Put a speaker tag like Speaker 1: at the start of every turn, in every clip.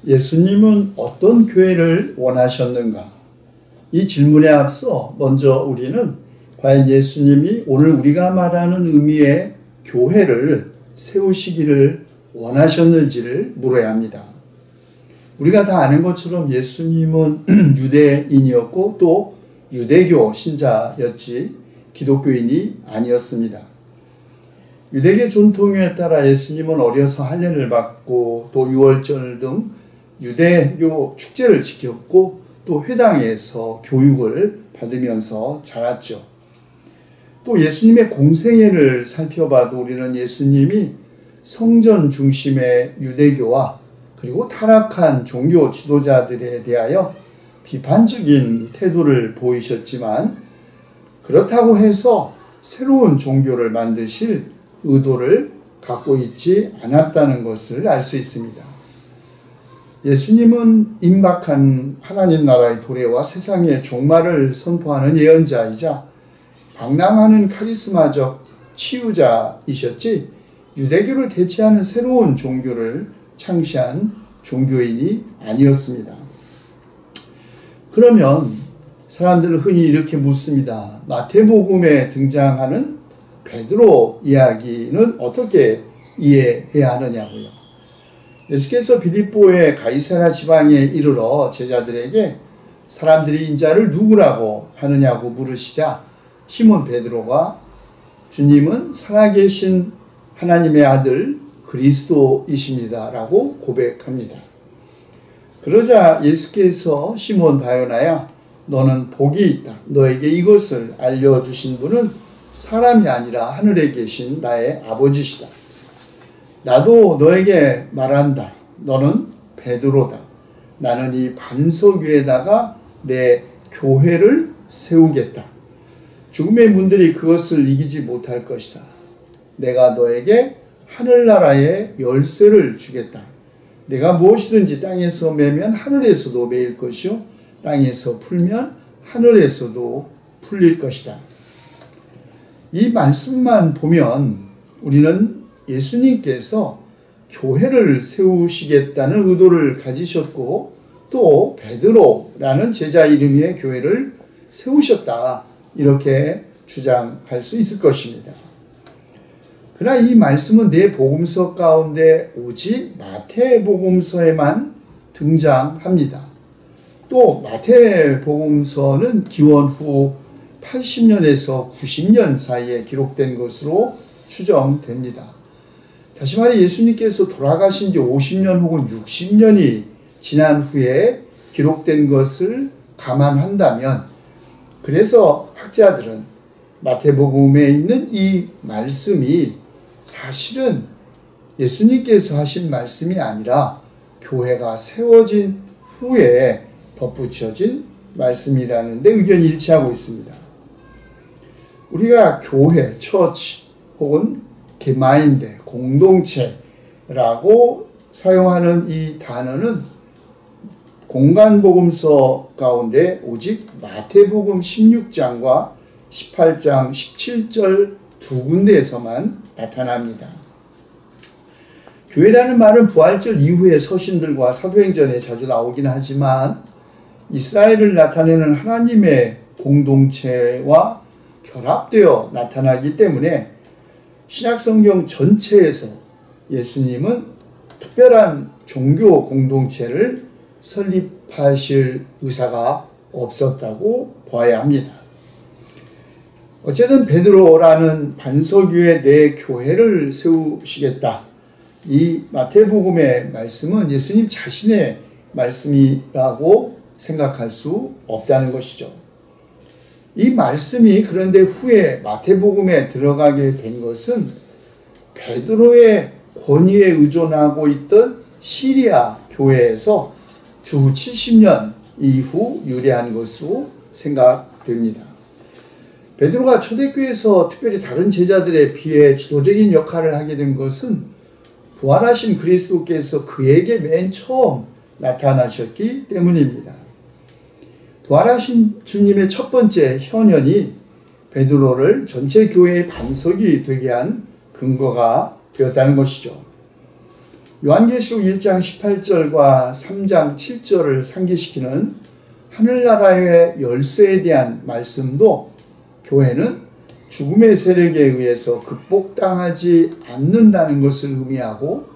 Speaker 1: 예수님은 어떤 교회를 원하셨는가? 이 질문에 앞서 먼저 우리는 과연 예수님이 오늘 우리가 말하는 의미의 교회를 세우시기를 원하셨는지를 물어야 합니다. 우리가 다 아는 것처럼 예수님은 유대인이었고 또 유대교 신자였지 기독교인이 아니었습니다. 유대계 전통에 따라 예수님은 어려서 할례를 받고 또 유월절 등 유대교 축제를 지켰고 또 회당에서 교육을 받으면서 자랐죠. 또 예수님의 공생애를 살펴봐도 우리는 예수님이 성전 중심의 유대교와 그리고 타락한 종교 지도자들에 대하여 비판적인 태도를 보이셨지만 그렇다고 해서 새로운 종교를 만드실 의도를 갖고 있지 않았다는 것을 알 수 있습니다. 예수님은 임박한 하나님 나라의 도래와 세상의 종말을 선포하는 예언자이자 방랑하는 카리스마적 치유자이셨지 유대교를 대체하는 새로운 종교를 창시한 종교인이 아니었습니다. 그러면 사람들은 흔히 이렇게 묻습니다. 마태복음에 등장하는 베드로 이야기는 어떻게 이해해야 하느냐고요. 예수께서 빌립보의 가이사랴 지방에 이르러 제자들에게 사람들이 인자를 누구라고 하느냐고 물으시자 시몬 베드로가 주님은 살아계신 하나님의 아들 그리스도이십니다 라고 고백합니다. 그러자 예수께서 시몬 바요나야 너는 복이 있다. 너에게 이것을 알려주신 분은 사람이 아니라 하늘에 계신 나의 아버지시다. 나도 너에게 말한다. 너는 베드로다. 나는 이 반석 위에다가 내 교회를 세우겠다. 죽음의 문들이 그것을 이기지 못할 것이다. 내가 너에게 하늘나라의 열쇠를 주겠다. 내가 무엇이든지 땅에서 매면 하늘에서도 매일 것이요 땅에서 풀면 하늘에서도 풀릴 것이다. 이 말씀만 보면 우리는 예수님께서 교회를 세우시겠다는 의도를 가지셨고 또 베드로라는 제자 이름 위에 교회를 세우셨다 이렇게 주장할 수 있을 것입니다. 그러나 이 말씀은 네 복음서 가운데 오직 마태복음서에만 등장합니다. 또 마태복음서는 기원 후 80년에서 90년 사이에 기록된 것으로 추정됩니다. 다시 말해 예수님께서 돌아가신 지 50년 혹은 60년이 지난 후에 기록된 것을 감안한다면 그래서 학자들은 마태복음에 있는 이 말씀이 사실은 예수님께서 하신 말씀이 아니라 교회가 세워진 후에 덧붙여진 말씀이라는 데 의견이 일치하고 있습니다. 우리가 교회, 처치 혹은 게마인데, 공동체라고 사용하는 이 단어는 공간복음서 가운데 오직 마태복음 16장과 18장 17절 두 군데에서만 나타납니다. 교회라는 말은 부활절 이후의 서신들과 사도행전에 자주 나오긴 하지만 이스라엘을 나타내는 하나님의 공동체와 결합되어 나타나기 때문에 신약성경 전체에서 예수님은 특별한 종교 공동체를 설립하실 의사가 없었다고 봐야 합니다. 어쨌든 베드로라는 반석 위에 내 교회를 세우시겠다. 이 마태복음의 말씀은 예수님 자신의 말씀이라고 생각할 수 없다는 것이죠. 이 말씀이 그런데 후에 마태복음에 들어가게 된 것은 베드로의 권위에 의존하고 있던 시리아 교회에서 주 70년 이후 유래한 것으로 생각됩니다. 베드로가 초대교회에서 특별히 다른 제자들에 비해 지도적인 역할을 하게 된 것은 부활하신 그리스도께서 그에게 맨 처음 나타나셨기 때문입니다. 부활하신 주님의 첫 번째 현현이 베드로를 전체 교회의 반석이 되게 한 근거가 되었다는 것이죠. 요한계시록 1장 18절과 3장 7절을 상기시키는 하늘나라의 열쇠에 대한 말씀도 교회는 죽음의 세력에 의해서 극복당하지 않는다는 것을 의미하고,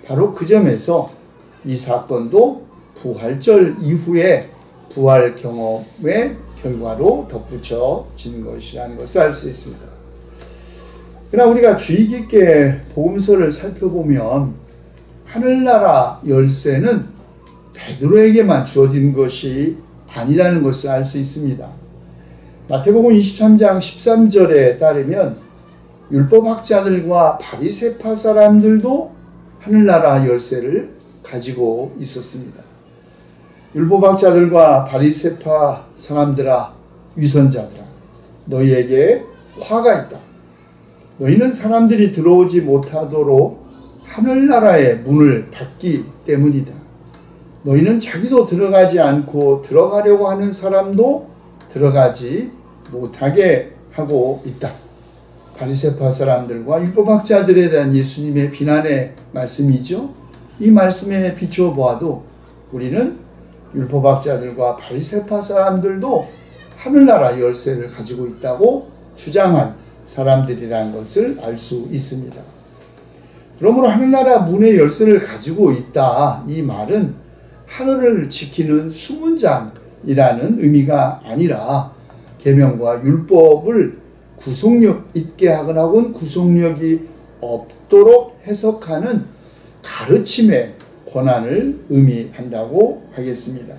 Speaker 1: 바로 그 점에서 이 사건도 부활절 이후에 부활 경험의 결과로 덧붙여진 것이라는 것을 알 수 있습니다. 그러나 우리가 주의 깊게 복음서를 살펴보면 하늘나라 열쇠는 베드로에게만 주어진 것이 아니라는 것을 알 수 있습니다. 마태복음 23장 13절에 따르면 율법학자들과 바리새파 사람들도 하늘나라 열쇠를 가지고 있었습니다. 율법학자들과 바리새파 사람들아, 위선자들아, 너희에게 화가 있다. 너희는 사람들이 들어오지 못하도록 하늘나라의 문을 닫기 때문이다. 너희는 자기도 들어가지 않고 들어가려고 하는 사람도 들어가지 못하게 하고 있다. 바리새파 사람들과 율법학자들에 대한 예수님의 비난의 말씀이죠. 이 말씀에 비추어 보아도 우리는 율법학자들과 바리새파 사람들도 하늘나라 열쇠를 가지고 있다고 주장한 사람들이라는 것을 알 수 있습니다. 그러므로 하늘나라 문의 열쇠를 가지고 있다, 이 말은 하늘을 지키는 수문장이라는 의미가 아니라 계명과 율법을 구속력 있게 하거나 혹은 구속력이 없도록 해석하는 가르침의 권한을 의미한다고 하겠습니다.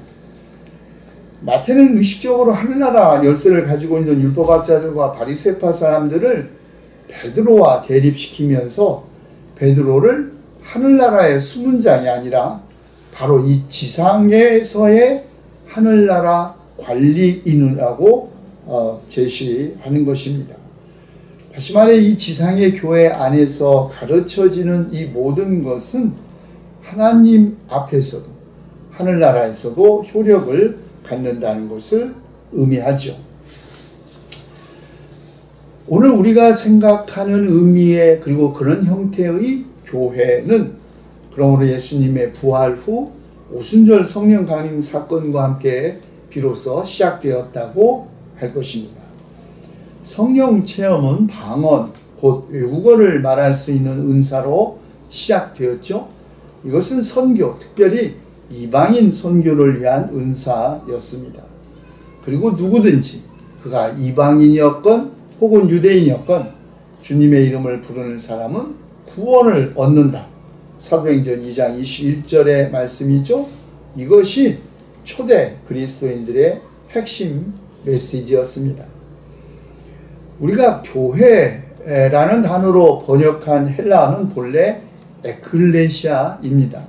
Speaker 1: 마태는 의식적으로 하늘나라 열쇠를 가지고 있는 율법학자들과 바리새파 사람들을 베드로와 대립시키면서 베드로를 하늘나라의 수문장이 아니라 바로 이 지상에서의 하늘나라 관리인이라고 제시하는 것입니다. 다시 말해 이 지상의 교회 안에서 가르쳐지는 이 모든 것은 하나님 앞에서도 하늘나라에서도 효력을 갖는다는 것을 의미하죠. 오늘 우리가 생각하는 의미의 그리고 그런 형태의 교회는 그러므로 예수님의 부활 후 오순절 성령 강림 사건과 함께 비로소 시작되었다고 할 것입니다. 성령 체험은 방언, 곧 외국어를 말할 수 있는 은사로 시작되었죠. 이것은 선교, 특별히 이방인 선교를 위한 은사였습니다. 그리고 누구든지 그가 이방인이었건 혹은 유대인이었건 주님의 이름을 부르는 사람은 구원을 얻는다. 사도행전 2장 21절의 말씀이죠. 이것이 초대 그리스도인들의 핵심 메시지였습니다. 우리가 교회라는 단어로 번역한 헬라어는 본래 에클레시아입니다.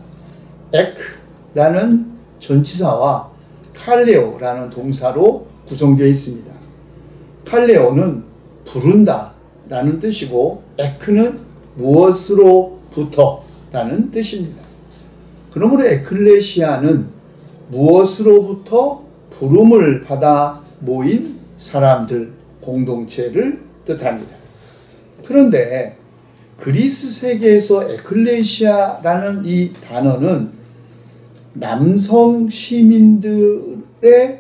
Speaker 1: 에크라는 전치사와 칼레오라는 동사로 구성되어 있습니다. 칼레오는 부른다 라는 뜻이고 에크는 무엇으로부터 라는 뜻입니다. 그러므로 에클레시아는 무엇으로부터 부름을 받아 모인 사람들, 공동체를 뜻합니다. 그런데 그리스 세계에서 에클레시아라는 이 단어는 남성 시민들의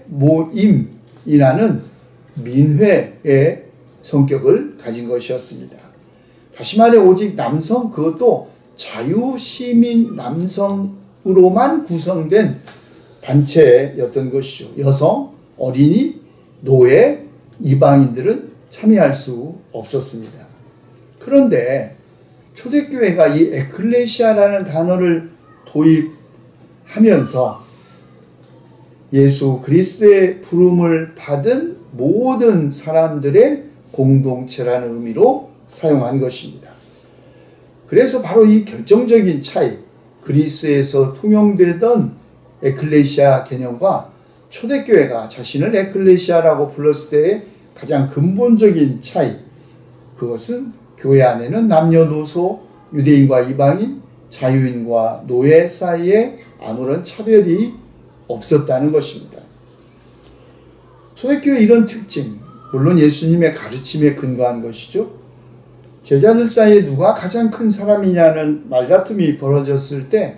Speaker 1: 모임이라는 민회의 성격을 가진 것이었습니다. 다시 말해 오직 남성, 그것도 자유시민 남성으로만 구성된 단체였던 것이죠. 여성, 어린이, 노예, 이방인들은 참여할 수 없었습니다. 그런데 초대교회가 이 에클레시아라는 단어를 도입하면서 예수 그리스도의 부름을 받은 모든 사람들의 공동체라는 의미로 사용한 것입니다. 그래서 바로 이 결정적인 차이, 그리스에서 통용되던 에클레시아 개념과 초대교회가 자신을 에클레시아라고 불렀을 때의 가장 근본적인 차이, 그것은 교회 안에는 남녀노소, 유대인과 이방인, 자유인과 노예 사이에 아무런 차별이 없었다는 것입니다. 초대교회 이런 특징, 물론 예수님의 가르침에 근거한 것이죠. 제자들 사이에 누가 가장 큰 사람이냐는 말다툼이 벌어졌을 때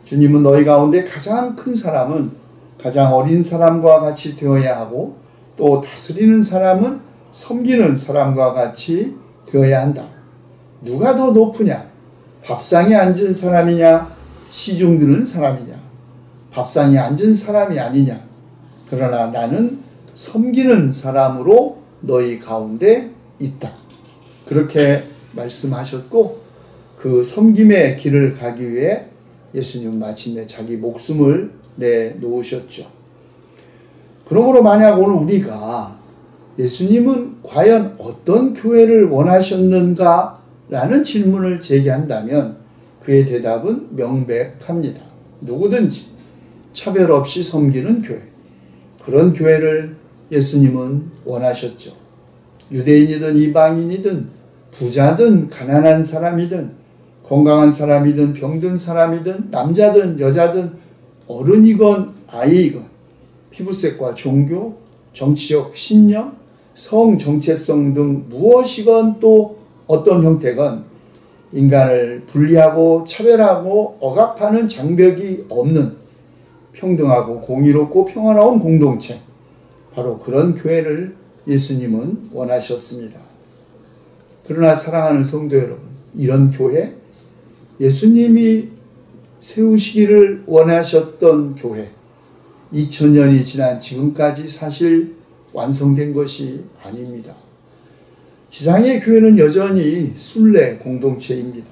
Speaker 1: 주님은 너희 가운데 가장 큰 사람은 가장 어린 사람과 같이 되어야 하고 또 다스리는 사람은 섬기는 사람과 같이 되어야 한다. 누가 더 높으냐? 밥상에 앉은 사람이냐? 시중 드는 사람이냐? 밥상에 앉은 사람이 아니냐? 그러나 나는 섬기는 사람으로 너희 가운데 있다. 그렇게 말씀하셨고 그 섬김의 길을 가기 위해 예수님은 마침내 자기 목숨을 내놓으셨죠. 그러므로 만약 오늘 우리가 예수님은 과연 어떤 교회를 원하셨는가? 라는 질문을 제기한다면 그의 대답은 명백합니다. 누구든지 차별 없이 섬기는 교회. 그런 교회를 예수님은 원하셨죠. 유대인이든 이방인이든 부자든 가난한 사람이든 건강한 사람이든 병든 사람이든 남자든 여자든 어른이건 아이이건 피부색과 종교, 정치적 신념, 성 정체성 등 무엇이건 또 어떤 형태건 인간을 분리하고 차별하고 억압하는 장벽이 없는 평등하고 공의롭고 평화로운 공동체, 바로 그런 교회를 예수님은 원하셨습니다. 그러나 사랑하는 성도 여러분, 이런 교회, 예수님이 세우시기를 원하셨던 교회, 2000년이 지난 지금까지 사실 완성된 것이 아닙니다. 지상의 교회는 여전히 순례 공동체입니다.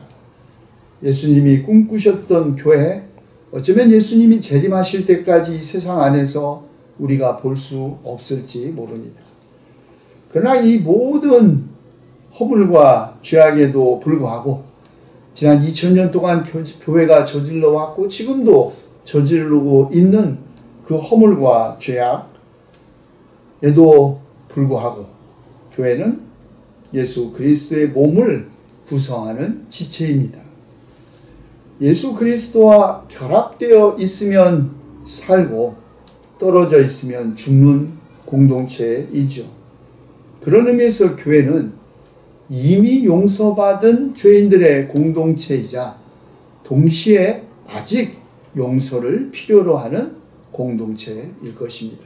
Speaker 1: 예수님이 꿈꾸셨던 교회, 어쩌면 예수님이 재림하실 때까지 이 세상 안에서 우리가 볼 수 없을지 모릅니다. 그러나 이 모든 허물과 죄악에도 불구하고 지난 2000년 동안 교회가 저질러 왔고 지금도 저지르고 있는 그 허물과 죄악에도 불구하고 교회는 예수 그리스도의 몸을 구성하는 지체입니다. 예수 그리스도와 결합되어 있으면 살고 떨어져 있으면 죽는 공동체이죠. 그런 의미에서 교회는 이미 용서받은 죄인들의 공동체이자 동시에 아직 용서를 필요로 하는 공동체일 것입니다.